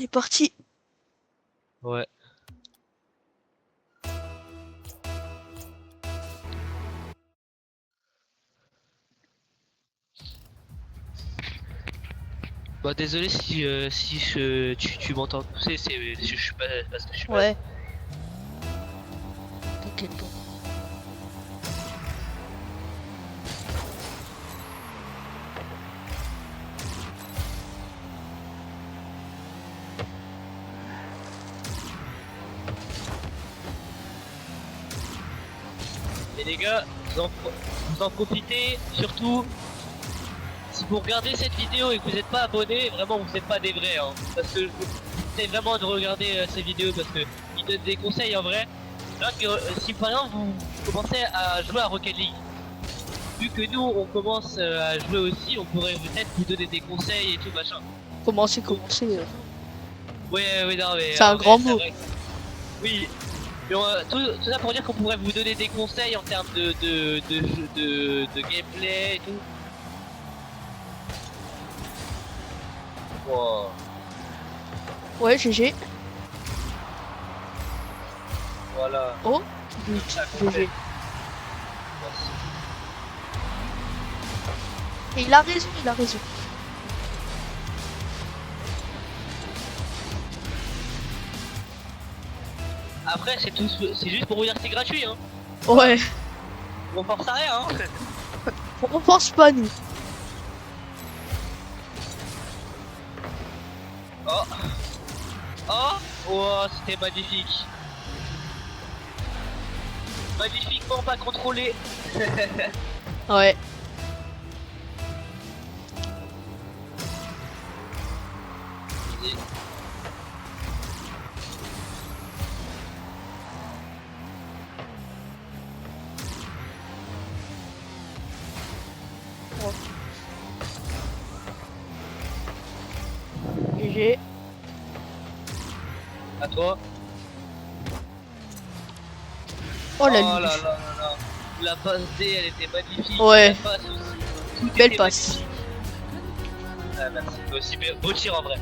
est parti. Ouais. Bah désolé si tu m'entends tousser, je suis pas parce que je suis pas. Ouais. T'inquiète pas. Et les gars, vous en profitez, surtout si vous regardez cette vidéo et que vous n'êtes pas abonné, vraiment vous n'êtes pas des vrais hein. Parce que je vous conseille vraiment de regarder ces vidéos parce que ils donnent des conseils en vrai. Là, si par exemple vous commencez à jouer à Rocket League, vu que nous on commence à jouer aussi, on pourrait peut-être vous donner des conseils et tout machin. Commencer. Ouais, non mais... C'est un grand mot. Vrai. Oui, mais tout ça pour dire qu'on pourrait vous donner des conseils en termes de gameplay et tout. Wow. Ouais, GG. Voilà. Oh, Ça GG. Merci. Et il a raison, il a raison. Après c'est juste pour vous dire que c'est gratuit hein. Ouais. On force à rien hein. On pense pas, nous. Oh. Oh. Oh, c'était magnifique. Magnifiquement pas contrôlé. Ouais. GG. À toi. Oh la là luge. là là là. La passe D elle était magnifique. Ouais. La passe aussi. Tout Belle était passe. magnifique. Ah, merci. Toi aussi, beau tir en vrai.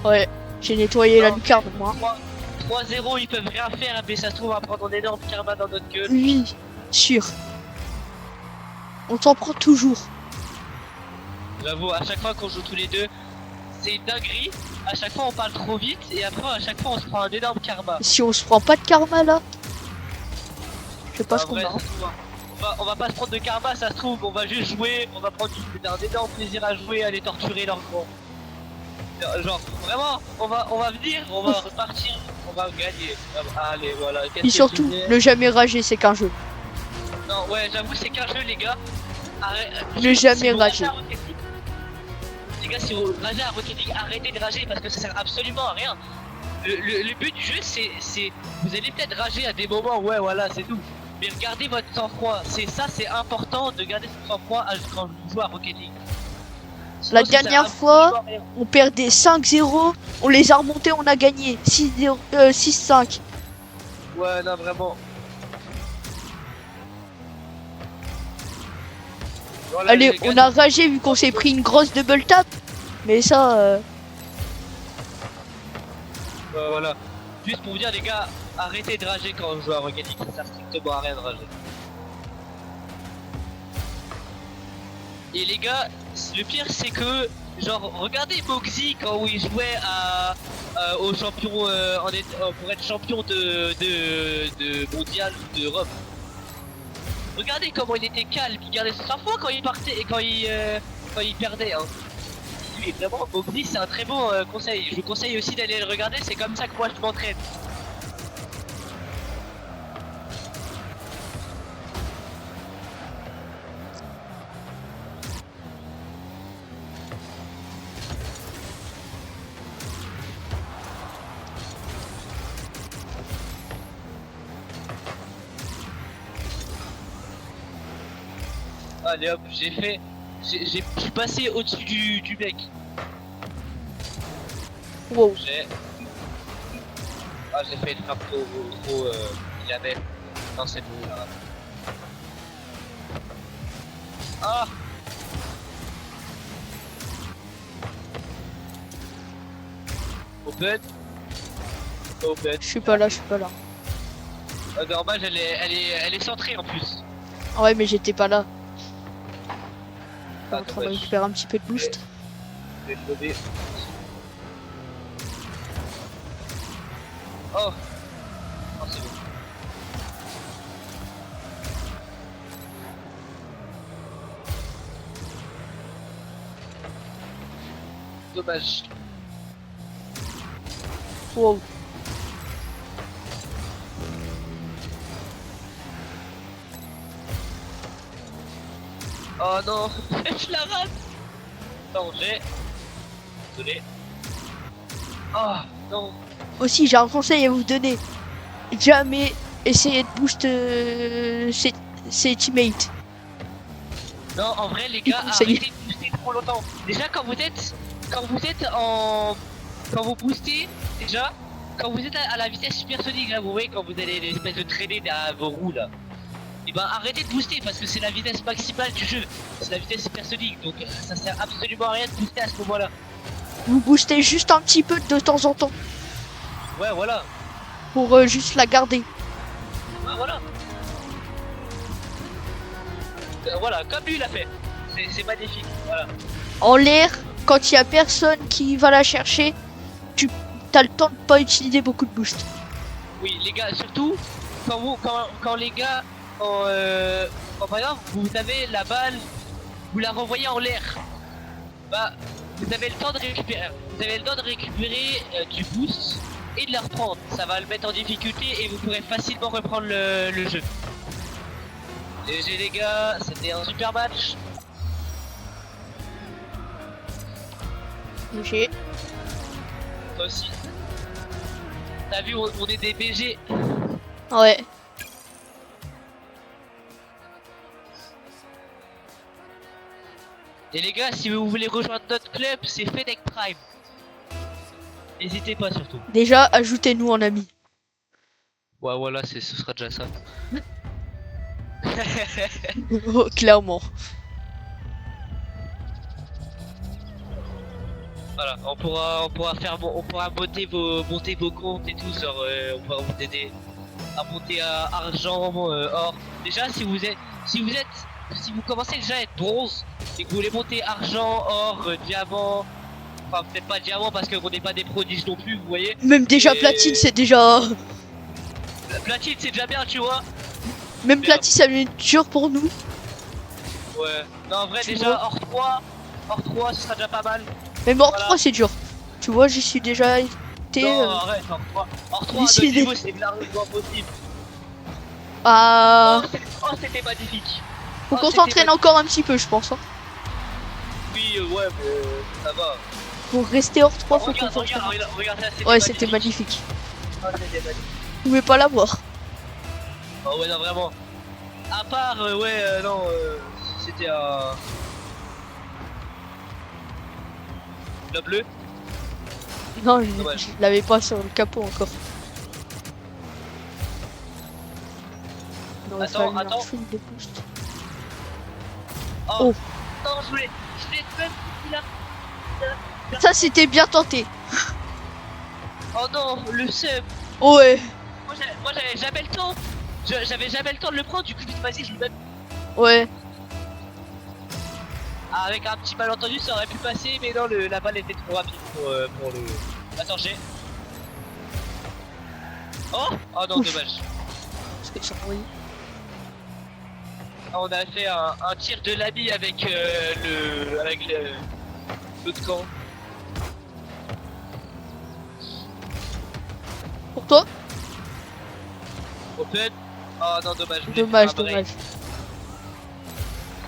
Ouais. J'ai nettoyé la lucarne, moi. 3-0, ils peuvent rien faire, mais ça se trouve, on va prendre un énorme karma dans notre gueule. Oui, sûr. On s'en prend toujours. J'avoue, à chaque fois qu'on joue tous les deux, c'est une dinguerie. À chaque fois, on parle trop vite, et après, à chaque fois, on se prend un énorme karma. Si on se prend pas de karma là, je sais pas ce qu'on Vrai, a. ça se trouve, on va pas se prendre de karma, ça se trouve, on va juste jouer, on va prendre un énorme plaisir à jouer, à les torturer leur gros. Genre, vraiment, on va venir, on va repartir, on va gagner. Allez, voilà. Et surtout, ne jamais rager, c'est qu'un jeu. Non, ouais, j'avoue, c'est qu'un jeu, les gars. Ne jamais rager. Les gars, si vous ragez à Rocket League, arrêtez de rager parce que ça sert absolument à rien. Le but du jeu, c'est. Vous allez peut-être rager à des moments, ouais, voilà, c'est tout. Mais regardez votre sang-froid. C'est important de garder son sang-froid quand vous jouez à Rocket League. Sinon, La dernière fois, on perdait 5-0, on les a remontés, on a gagné 6-5. Ouais, non, vraiment. Voilà, Allez, les gars, on a ragé vu qu'on s'est pris une grosse double tap. Mais ça, voilà. Juste pour vous dire, les gars, arrêtez de rager quand on joue à Rocket League. Ça sert strictement à rien de rager. Et les gars, le pire c'est que, genre, regardez Moxie quand il jouait au champion, pour être champion de mondial ou d'Europe. Regardez comment il était calme, il gardait son sang-froid quand il partait et quand il perdait. Hein. Lui, vraiment, Moxie c'est un très bon conseil. Je vous conseille aussi d'aller le regarder, c'est comme ça que moi je m'entraîne. Allez hop, j'ai suis passé au-dessus du mec. wow. J'ai fait une frappe trop il avait. Non c'est bon là. Ah. Open. Open. Je suis pas là, je suis pas là. Dommage, elle est centrée en plus. Ah ouais, mais j'étais pas là. Ah, En train de dommage. récupérer un petit peu de boost. Je vais sauver. Oh. Oh, c'est bon. Dommage. Wow. Oh non, je la rate. Danger. Désolé. Oh non. Aussi, j'ai un conseil à vous donner. Jamais essayer de boost ses teammates. Non, en vrai les gars, Ça y est. arrêtez de booster trop longtemps. Déjà quand vous êtes en... Quand vous boostez, déjà, quand vous êtes à la vitesse supersonique, là, vous voyez, quand vous allez l'espèce de traîner derrière vos roues, là. Et ben arrêtez de booster parce que c'est la vitesse maximale du jeu. C'est la vitesse supersonique, donc ça sert absolument à rien de booster à ce moment-là. Vous boostez juste un petit peu de temps en temps. Ouais, voilà. Pour juste la garder. Ouais, voilà. Voilà, comme lui l'a fait. C'est magnifique, voilà. En l'air, quand il y a personne qui va la chercher, tu as le temps de pas utiliser beaucoup de boost. Oui, les gars, surtout quand les gars, quand par exemple vous avez la balle, vous la renvoyez en l'air, bah vous avez le temps de récupérer, du boost et de la reprendre. Ça va le mettre en difficulté et vous pourrez facilement reprendre le jeu. GG les gars, c'était un super match. J'ai. Toi aussi. T'as vu, on est des BG. Ouais. Et les gars, si vous voulez rejoindre notre club, c'est Fennec Prime. N'hésitez pas surtout. Déjà, ajoutez-nous en ami. Ouais, voilà, ce sera déjà ça. Oh, clairement. Voilà, on pourra monter vos comptes et tout sur, on pourra vous aider à monter à argent, or. Déjà, si vous commencez déjà à être bronze et que vous voulez monter argent, or, diamant, enfin peut-être pas diamant parce qu'on n'est pas des prodiges non plus, vous voyez. Même déjà Et- platine, c'est déjà. Platine, c'est déjà bien, tu vois. Même Bien. platine, ça devient dur pour nous. Ouais. Non, en vrai, Tu déjà, vois. hors 3, ce sera déjà pas mal. Même hors Voilà. 3, c'est dur. Tu vois, j'y suis déjà été. Non, arrête, hors 3. Hors 3, Ici, notre niveau, c'est largement possible. Ah. Oh, c'était magnifique. Faut Oh, qu'on c'était s'entraîne encore un petit peu, je pense. Hein. Oui, ouais, mais ça va. Pour rester hors 3, faut qu'on s'entraîne. Regarde ça, Ouais, c'était magnifique. Oh, c'était magnifique. Vous pouvez pas l'avoir. Oh, ouais, non, vraiment. À part, non, c'était un. Le bleu. Non, Dommage. je l'avais pas sur le capot encore. Il aurait Attends, fallu un attends. full de boost. Oh, Oh. non, je voulais même là. Ça, c'était bien tenté. Oh non, le sub. Oh ouais. Moi, j'avais jamais le temps. J'avais jamais le temps de le prendre, du coup, je me suis dit, vas-y, je le mets. Ouais. Ah, avec un petit malentendu, ça aurait pu passer, mais non, la balle était trop rapide pour le. Attends, j'ai. Oh, oh non, Ouf. dommage. Parce que ça envoyé. Ah, on a fait un tir de l'ami avec l'autre camp. Pour toi? Open. Oh non, dommage. je voulais Dommage, faire un braid. dommage.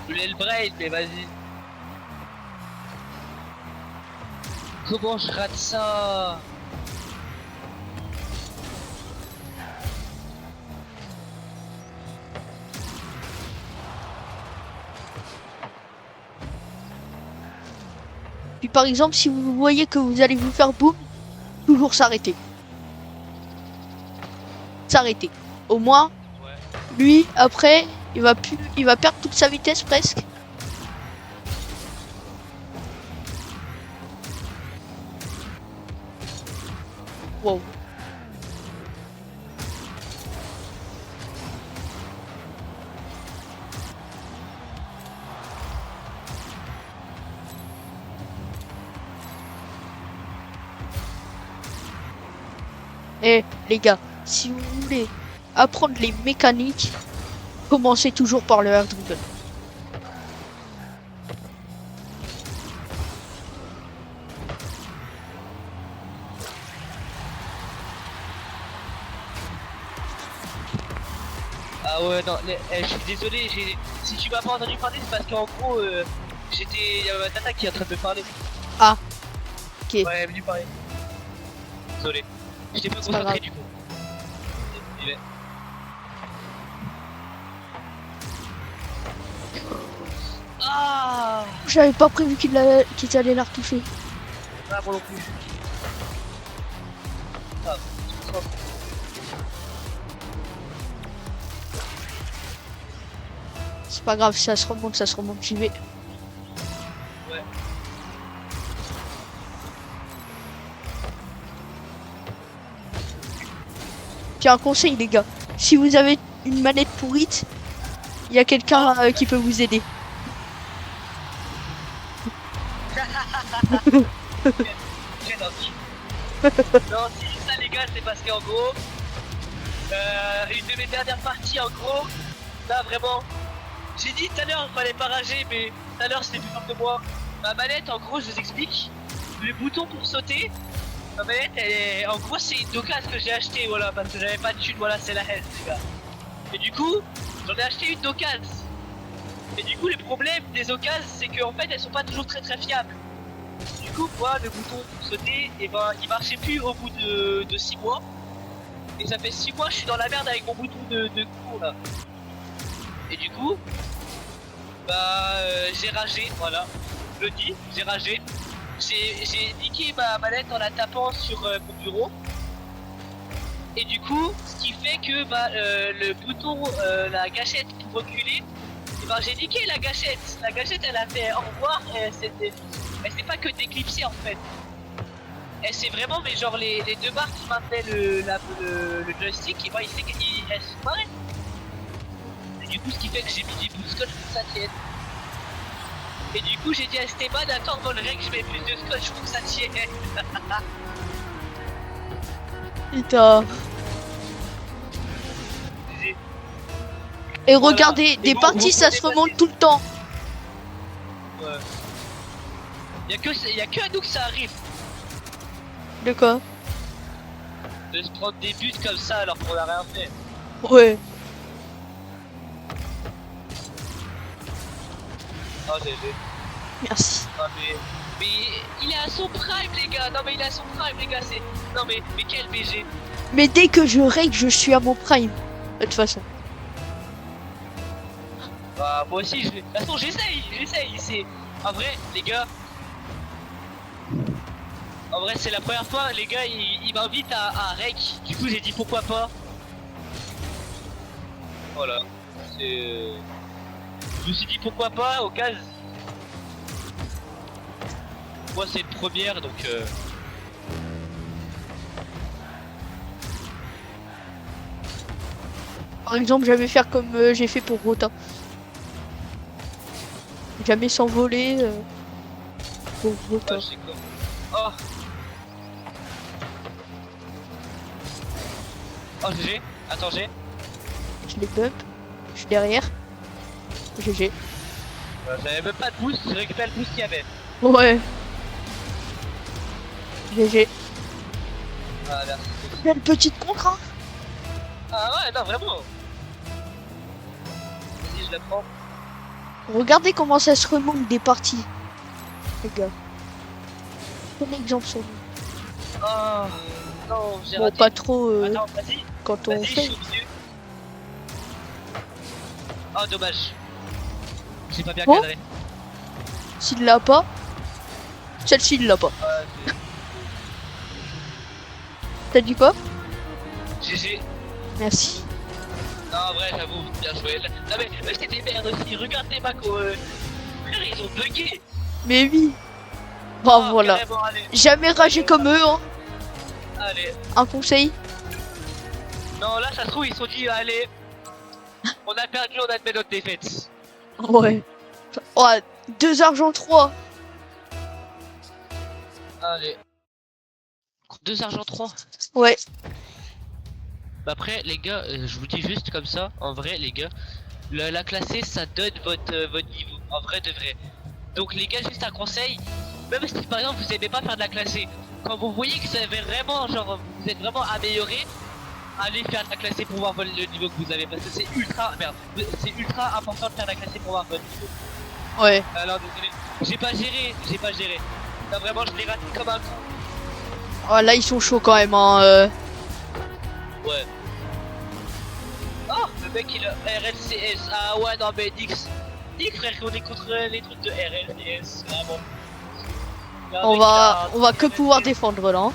Je voulais le braid, mais vas-y. Comment je rate ça? Puis par exemple, si vous voyez que vous allez vous faire boum, toujours s'arrêter. S'arrêter. Au moins, Ouais. lui, après, il va perdre toute sa vitesse presque. Wow. Eh les gars, si vous voulez apprendre les mécaniques, commencez toujours par le air dribble. Ah ouais, non, je suis désolé, si tu m'as pas entendu parler, c'est parce qu'en gros, il y avait ma tata qui est en train de me parler. Ah, ok. Ouais, elle est venue parler. Désolé. J'étais pas C'est pas concentré grave. du coup. J'y vais. Ah, J'avais pas prévu qu'il allait la retoucher. ah, moi non plus. Ah, je sens. C'est pas grave, ça se remonte, j'y vais. Ouais. Tiens, un conseil les gars, si vous avez une manette pourrite, il y a quelqu'un qui peut vous aider. Quel envie. Non, si ça les gars, c'est parce qu'en gros, une de mes dernières parties, en gros, là vraiment, j'ai dit tout à l'heure, il fallait pas rager, mais tout à l'heure c'était plus fort que moi. Ma manette, en gros, je vous explique, le bouton pour sauter, ma manette, en gros, c'est une d'occasion que j'ai acheté, voilà, parce que j'avais pas de thune, voilà, c'est la haine, les gars. Et du coup, j'en ai acheté une d'occasion. Et du coup, le problème des occasions, c'est qu'en fait, elles sont pas toujours très fiables. Du coup, moi, le bouton pour sauter, et ben, il marchait plus au bout de 6 mois. Et ça fait 6 mois, je suis dans la merde avec mon bouton de cours là. Et du coup, bah, j'ai ragé, voilà. Je le dis, j'ai ragé. J'ai niqué ma manette en la tapant sur mon bureau. Et du coup, ce qui fait que bah, le bouton, la gâchette pour reculer, et ben, j'ai niqué la gâchette. La gâchette, elle a fait au revoir, elle s'est pas que déclipsée en fait. Elle c'est vraiment, mais genre les deux barres qui maintenaient le joystick, et ben, elles sont pareilles. Et du coup, ce qui fait que j'ai mis des bouts de scotch pour que ça tienne. Et du coup, j'ai dit à Esteban, attends, volerait que je mets plus de scotch pour que ça tienne. Putain. Et regardez, Voilà. des Et bon, parties vous ça se pouvez remonte passer. tout le temps. Ouais. Y'a que à nous que ça arrive De quoi? de se prendre des buts comme ça alors qu'on a rien fait. Ouais. Oh GG. Merci. Non mais il est à son prime les gars. Non mais il est à son prime les gars. C'est non mais quel BG. Mais dès que je règle, je suis à mon prime. De toute façon. Bah moi aussi je vais. De toute façon j'essaye. C'est en vrai les gars. En vrai c'est la première fois les gars ils m'invitent à rec. Du coup j'ai dit pourquoi pas. Voilà. C'est. Je me suis dit pourquoi pas au cas. Moi c'est une première donc Par exemple, jamais faire comme j'ai fait pour Rota. Jamais s'envoler pour Rota. je sais quoi. Oh. Oh GG. Attends j'ai. Je les bump. Je suis derrière. GG. J'avais même pas de boost, je récupère le boost qu'il y avait. Ouais. GG. Ah merci. Belle petite contre, hein. Ah ouais non vraiment. Vas-y je la prends. Regardez comment ça se remonte des parties. Les gars. Prenez exemple sur nous. Oh non j'ai Bon, raté. pas trop Attends vas-y. quand on Vas-y je fait. suis au milieu. Oh dommage. J'ai pas bien Bon. cadré. S'il l'a pas, celle-ci il l'a pas. Ouais, T'as dit quoi? GG. Merci. Non en vrai j'avoue, bien joué. Non mais c'est des merdes aussi, regarde les Macs frère ils ont bugué. Mais oui. Bah Ah, voilà. carrément, allez. Jamais rager comme eux, hein. Allez. Un conseil? Non, là, ça se trouve, ils se sont dit, allez, on a perdu, on admet notre défaite. Ouais. Oh, 2 argent 3. Allez. 2 argent 3. Ouais. Bah après, les gars, je vous dis juste comme ça, en vrai, les gars, la classée, ça donne votre niveau, en vrai de vrai. Donc, les gars, juste un conseil, même si par exemple vous aimez pas faire de la classée, quand vous voyez que ça avait vraiment, genre, vous êtes vraiment amélioré, allez faire de la classée pour voir le niveau que vous avez, parce que c'est ultra, merde, c'est ultra important de faire de la classée pour voir votre niveau. Ouais. Alors, désolé, j'ai pas géré. Là, vraiment, je l'ai raté comme un con. Oh, là, ils sont chauds quand même. Hein, Ouais. Oh, le mec il a RLCS. Ah ouais, non mais Nix, frère, on est contre les trucs de RLCS, vraiment. on va que pouvoir défendre là. Hein.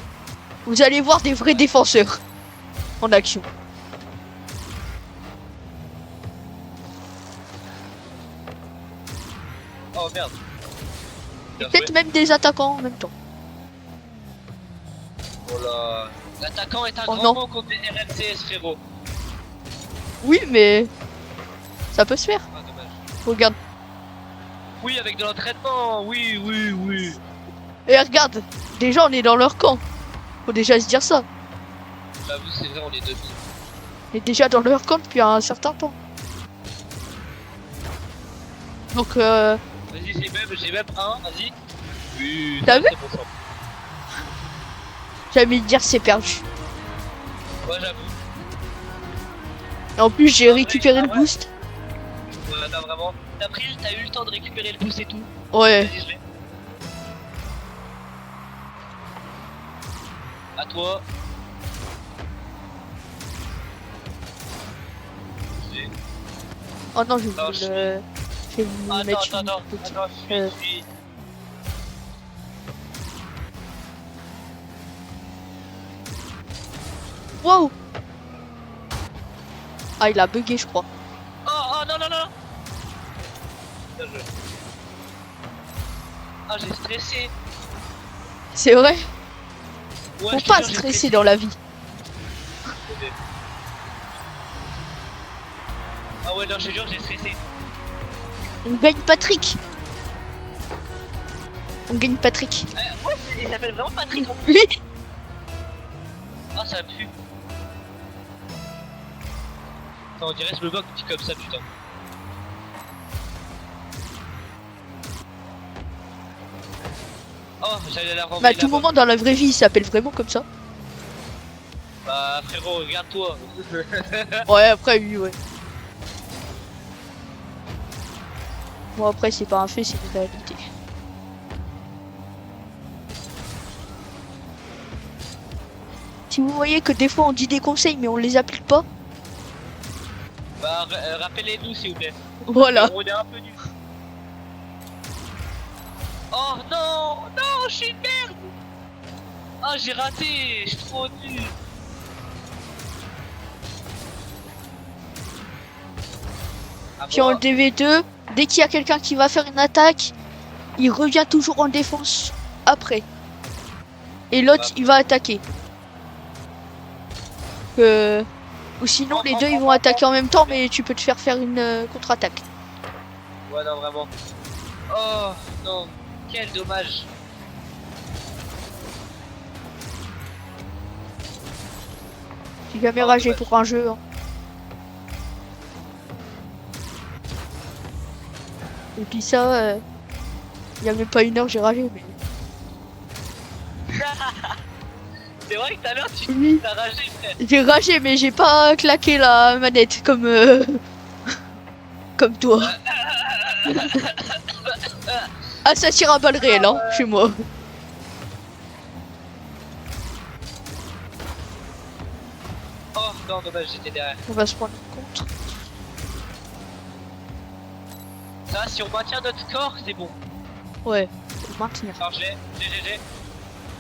Vous allez voir des vrais défenseurs en action. Oh merde. Et peut-être même des attaquants en même temps. Oh là. L'attaquant est un Oh grand non. mot contre les RLCS, frérot. Oui, mais ça peut se faire. Ah, dommage. Regarde. Oui, avec de l'entraînement, oui. Et regarde, déjà on est dans leur camp. Faut déjà se dire ça. J'avoue, c'est vrai, on est demi. On est déjà dans leur camp depuis un certain temps. Donc Vas-y, j'ai même un, vas-y. Oui, T'as ça, vu c'est bon sang. j'allais dire c'est perdu. Ouais, j'avoue. Et en plus j'ai Ah ouais, récupéré ah le ouais. boost. Ouais, non, vraiment. T'as eu le temps de récupérer le boost et tout. Ouais. Vas-y, je l'ai. À toi. J'ai- Oh non, je Non, voulais je vais me Attends, mettre attends, une petite- attends, euh, suis. Wow. Ah, il a bugué, je crois. Oh, non. Bien joué. Ah, j'ai stressé. C'est vrai. Ouais, Faut je te pas jure, j'ai stresser dans la vie. Ah ouais, non, je te jure, j'ai stressé. On gagne Patrick. On gagne Patrick. Ouais, il s'appelle vraiment Patrick. Oui. Ah, ça pue. Attends, on dirait ce bug dit comme ça, putain. Oh, j'allais la renvoyer Mais à tout là-bas. moment dans la vraie vie, il s'appelle vraiment comme ça. Bah, frérot, regarde-toi. Ouais, après oui, ouais. Bon, après c'est pas un fait, c'est une réalité. Si vous voyez que des fois on dit des conseils mais on les applique pas, Bah, rappelez-nous, s'il vous plaît. voilà. On est un peu nul. Oh non, je suis une merde. Ah, j'ai raté, je suis trop nul. À Puis en moi. DV2, dès qu'il y a quelqu'un qui va faire une attaque, il revient toujours en défense après. Et l'autre, il va attaquer. Ou sinon, les deux, ils vont attaquer en même temps, mais tu peux te faire une contre-attaque. Ouais, non, vraiment. Oh non, quel dommage. J'ai jamais ragé dommage. pour un jeu. Hein. Et puis ça, il y a même pas une heure, j'ai ragé. Mais... C'est vrai que tout à l'heure, tu Oui. t'as ragé, frère. J'ai ragé, mais j'ai pas claqué la manette comme comme toi. Ah, ça tire à balles réelles, hein, chez moi. Oh non, dommage, j'étais derrière. On va se prendre une contre. Ça, si on maintient notre score, c'est bon. Ouais, faut le maintenir. Alors, j'ai.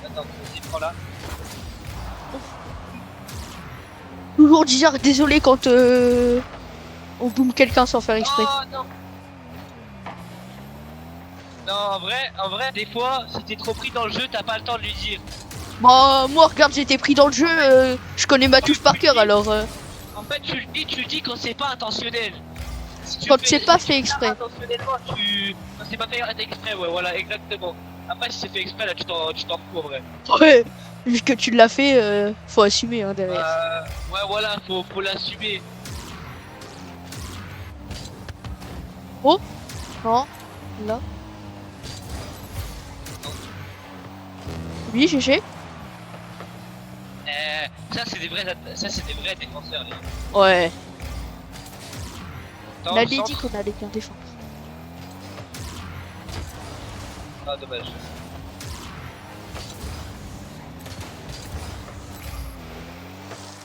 Attends, vas-y, prends là. Toujours dire désolé quand on boom quelqu'un sans faire exprès. Oh non. Non, en vrai, des fois, si t'es trop pris dans le jeu, t'as pas le temps de lui dire. Bah, moi, regarde, j'étais pris dans le jeu, je connais ma touche par cœur, alors... En fait, tu le dis quand c'est pas intentionnel. Si tu Quand fais- c'est pas si fait tu exprès. fais intentionnellement, quand c'est pas fait exprès, ouais, voilà, exactement. Après, si c'est fait exprès, là, tu t'en fous, en vrai. Ouais, vu que tu l'as fait, faut assumer, hein, derrière. Ouais, voilà, faut l'assumer. Oh, non, là. Oui, GG. Ça, c'est des vrais défenseurs, les gars. Ouais, Dans on le avait dit centre. qu'on allait bien défendre. Ah, dommage.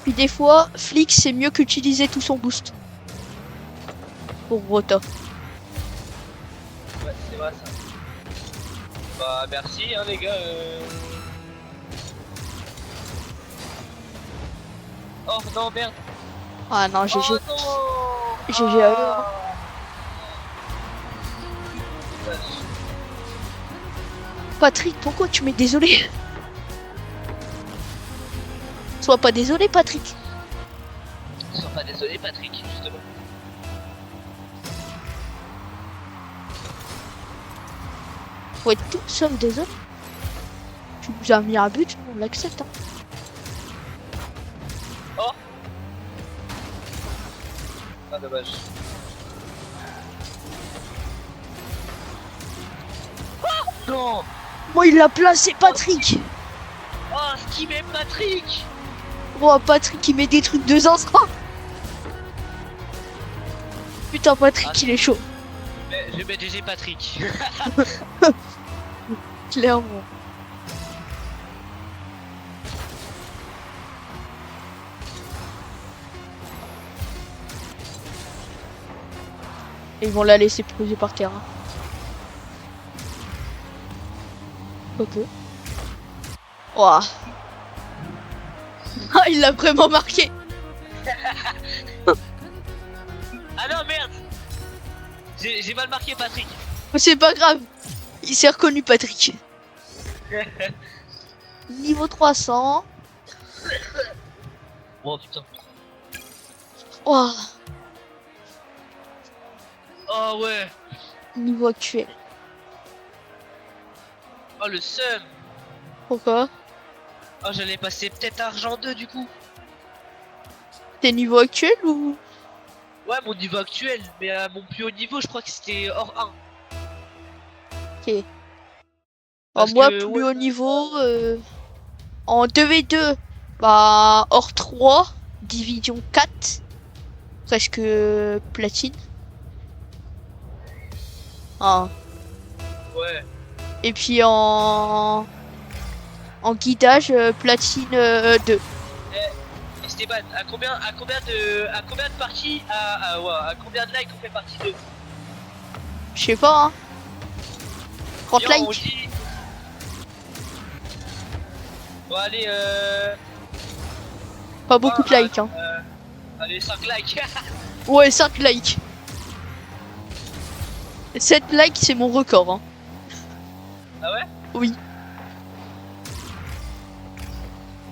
Puis des fois, Flick, c'est mieux qu'utiliser tout son boost. Pour Rota. Ouais, c'est vrai, ça. Bah, merci, hein, les gars. Oh, non, merde. Ah non, GG. Oh, non. GG à eux, hein. Dommage. Patrick, pourquoi tu m'es désolé? Sois pas désolé, Patrick. Sois pas désolé, Patrick, justement. Faut être tout sauf désolé. Tu nous as mis un but, on l'accepte. Hein. Oh. Ah, dommage. Non. Moi, il l'a placé, Patrick. Oh, ce qui met Patrick. Oh, Patrick, il met des trucs de zinzin. Putain, Patrick, Ah, il est chaud. Je vais mettre GG Patrick. Clairement. Ils vont la laisser poser par terre. Hein. Ok. Ouah. Ah, il l'a vraiment marqué. Ah non, merde. J'ai mal marqué Patrick. C'est pas grave. Il s'est reconnu, Patrick. Niveau 300. Oh putain. Ouah. Oh ouais. Niveau actuel. Oh le seum. Pourquoi? Oh, j'allais passer peut-être argent 2 du coup. T'es niveau actuel ou? Ouais, mon niveau actuel, mais à mon plus haut niveau, je crois que c'était hors 1. Ok. Parce Moi, que, plus ouais, haut niveau, en 2v2, bah, hors 3, division 4, presque platine. Ah. ouais. Et puis en guidage, platine 2. Esteban, à combien de parties, ouais, à combien de likes on fait partie 2? Je sais pas, hein. 30 Viens, on likes. dit... Bon, allez, Pas beaucoup de likes, hein. allez, 5 likes. Ouais, 5 likes. 7 likes, c'est mon record, hein. Ah ouais? Oui.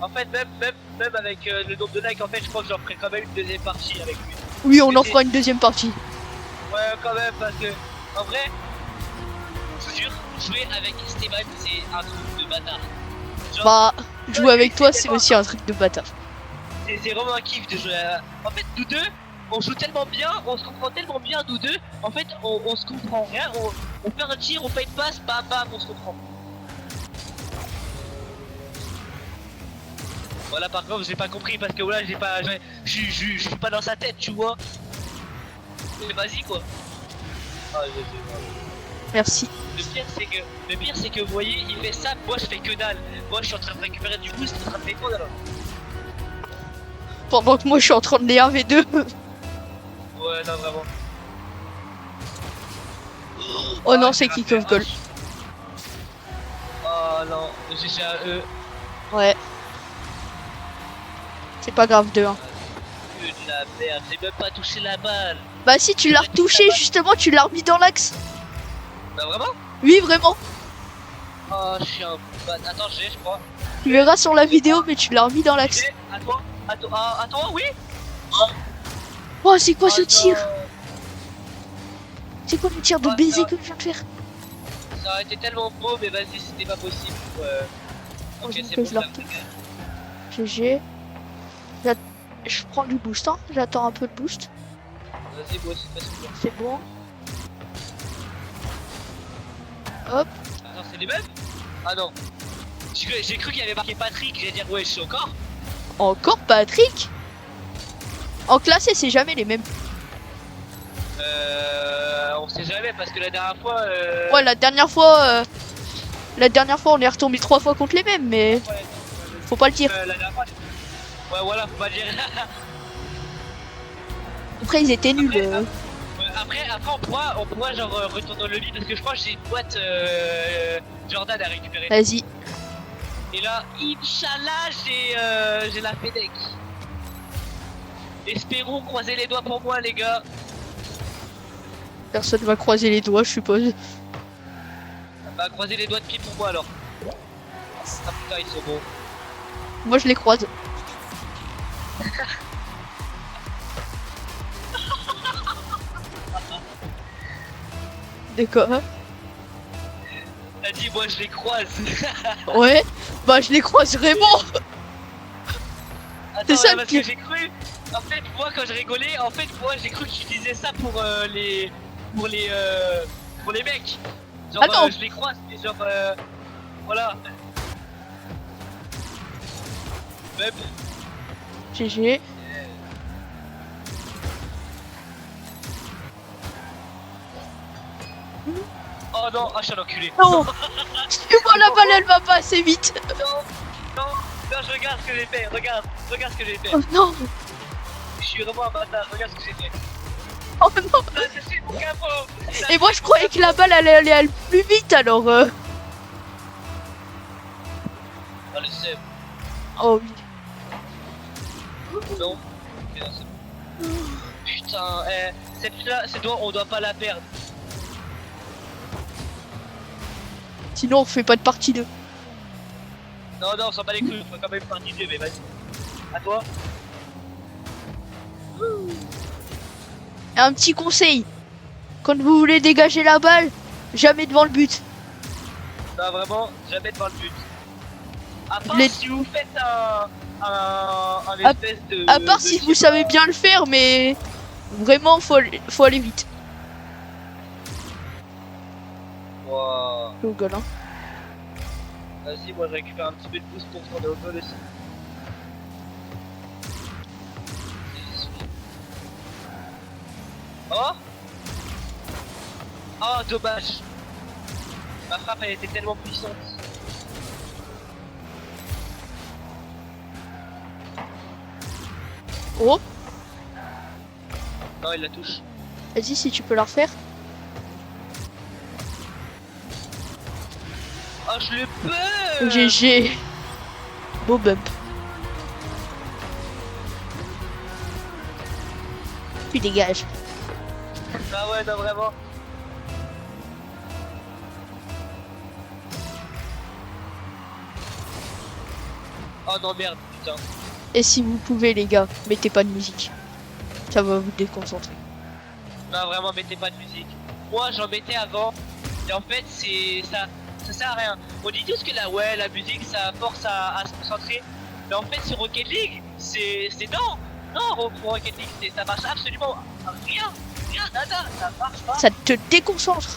En fait, même avec le nombre de likes, en fait, je crois que j'en ferai quand même une deuxième partie avec lui. Oui, on en fera une deuxième partie. Ouais, quand même, parce que, en vrai, je vous jure, jouer avec Esteban, c'est un truc de bâtard. Genre, Bah, jouer avec toi, c'est aussi un truc de bâtard. c'est vraiment un kiff de jouer à... En fait, nous deux, on joue tellement bien, on se comprend tellement bien, nous deux. En fait, on se comprend rien, on fait un tir, on fait une passe, bam bam, on se comprend. Voilà, par contre, j'ai pas compris parce que voilà, je suis pas dans sa tête, tu vois. Mais vas-y quoi. Ah, Merci. le pire c'est que vous voyez, il fait ça, moi je fais que dalle. Moi je suis en train de récupérer du boost, il est en train de défendre alors. Pendant que moi, je suis en train de les 1v2. Ouais, non, vraiment. Oh non, c'est kick off goal. Oh non, j'ai chez eux. Ouais. C'est pas grave, 2-1. Que de la merde, j'ai même pas touché la balle. Bah si, tu l'as retouché, justement, tu l'as remis dans l'axe. Bah vraiment? Oui, vraiment. Oh, je suis un... Attends, je crois. Tu verras sur la vidéo, mais tu l'as remis dans l'axe. Ok, à toi, oui. Oh, c'est quoi ce Oh, tir? non. C'est quoi le tir de Oh, baiser non. que je viens de faire? Ça aurait été tellement beau, mais vas-y, c'était pas possible. Ok, Heureusement c'est que bon, je la ça. retouche. GG. Je prends du boost, hein. J'attends un peu de boost. Vas-y, moi aussi, de toute façon. C'est bon. Hop. Attends, c'est les mêmes? Ah non. J'ai cru qu'il y avait marqué Patrick, j'allais dire ouais, je suis encore. Encore Patrick? En classé, c'est jamais les mêmes. On sait jamais parce que la dernière fois. Ouais, la dernière fois, on est retombé 3 fois contre les mêmes, mais Ouais, faut pas le dire. la dernière fois. Ouais, voilà, faut pas dire. Après, ils étaient nuls. Après, on pourra genre retourner dans le lit parce que je crois que j'ai une boîte Jordan à récupérer. Vas-y. Et là, Inch'Allah, j'ai la FedEx. Espérons croiser les doigts pour moi, les gars. Personne va croiser les doigts, je suppose. Bah, croiser les doigts de pied pour moi alors. Ah putain, ils sont bons. Moi, je les croise. D'accord. T'as dit, moi je les croise. Ouais. Bah, je les croise vraiment. Attends, ça, le parce pire. que j'ai cru. En fait, moi quand je rigolais, en fait, moi j'ai cru que tu disais ça pour les. Pour les mecs. Genre, Attends. je les croise, mais genre. Voilà. Même. GG. Oh non, ah, je suis un enculé. Non. Moi, la balle, elle va pas assez vite. Non, je regarde ce que j'ai fait, regarde ce que j'ai fait. Oh non. Je suis vraiment un bâtard, regarde ce que j'ai fait. Oh non. Ça, je suis mon capot. Et moi, je croyais que la balle, elle allait aller plus vite, alors... Dans le seum. Oh oui. Non. Ok, non, c'est bon. Putain, cette doigt, on doit pas la perdre. Sinon, on fait pas de partie 2. Non, on s'en bat les couilles, on fait quand même partie 2, mais vas-y. À toi. Un petit conseil. Quand vous voulez dégager la balle, jamais devant le but. Non, vraiment, jamais devant le but. À part Les- si vous faites un espèce de. À part de- si vous savez bien le faire, mais... Vraiment, faut aller vite. Wow. Je rigole, hein. Vas-y, moi je récupère un petit peu de boost pour tourner au goal aussi. Oh! Oh, dommage! Ma frappe elle était tellement puissante. Oh, Non, il la touche. vas-y, si tu peux la refaire. Oh, je le peux! GG. Beau bump. Tu dégages. Ah ouais, non, vraiment. Oh non, merde, putain. Et si vous pouvez, les gars, mettez pas de musique. Ça va vous déconcentrer. Non, vraiment, mettez pas de musique. Moi, j'en mettais avant. Et en fait, ça sert à rien. On dit tous que la musique, ça force à se concentrer. Mais en fait, sur Rocket League, c'est non, pour Rocket League, ça marche absolument rien, nada, ça marche pas. Ça te déconcentre.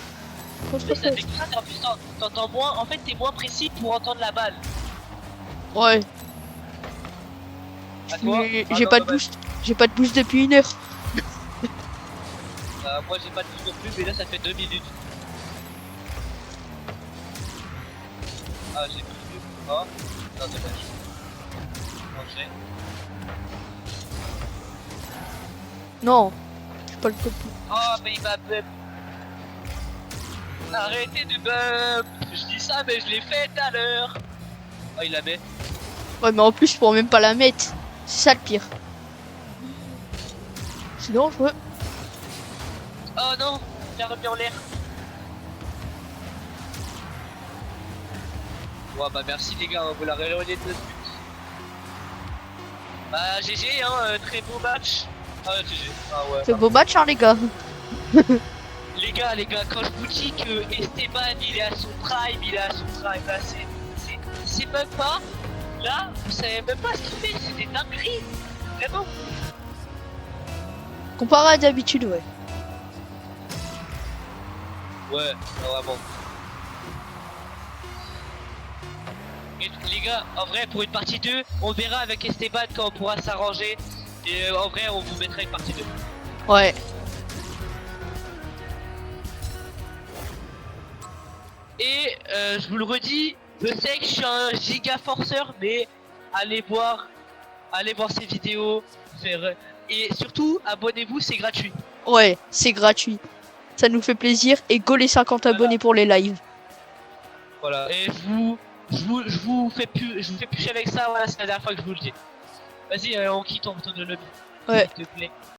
Mais ça fait que ça, en plus, t'entends moins. En fait, t'es moins précis pour entendre la balle. Ouais. À toi. J'ai pas de boost. J'ai pas de boost depuis 1 heure. Moi, j'ai pas de boost non plus, mais là, ça fait 2 minutes. Ah, j'ai plus de oh, non, dommage. Manger. Non. J'ai pas le code. Oh, mais il m'a bump. Arrêtez de bump. Je dis ça, mais je l'ai fait tout à l'heure. Oh, il la met. Ouais, mais en plus, je pourrais même pas la mettre. C'est ça le pire. C'est dangereux. Oh non, il a remis en l'air. Ouais, bah merci les gars, vous la relayez de notre but. Bah GG, hein, très beau match. Ah ouais, GG. Ah ouais. C'est beau match, hein, les gars. Les gars, quand je vous dis que Esteban il est à son prime, il est à son prime, là c'est même pas, là vous savez même pas ce qu'il fait, c'est des dingueries, vraiment. Comparé à d'habitude, ouais. Ouais, vraiment. Et les gars, en vrai pour une partie 2, on verra avec Esteban quand on pourra s'arranger. Et en vrai on vous mettra une partie 2. Ouais. Et je vous le redis, je sais que je suis un giga forceur, mais allez voir ces vidéos, et surtout abonnez-vous, c'est gratuit. Ouais, c'est gratuit. Ça nous fait plaisir. Et go les 50 abonnés pour les lives. Voilà. Et je vous fais plus avec ça. Voilà, c'est la dernière fois que je vous le dis. Vas-y, on quitte, on retourne le lobby. Ouais. S'il te plaît.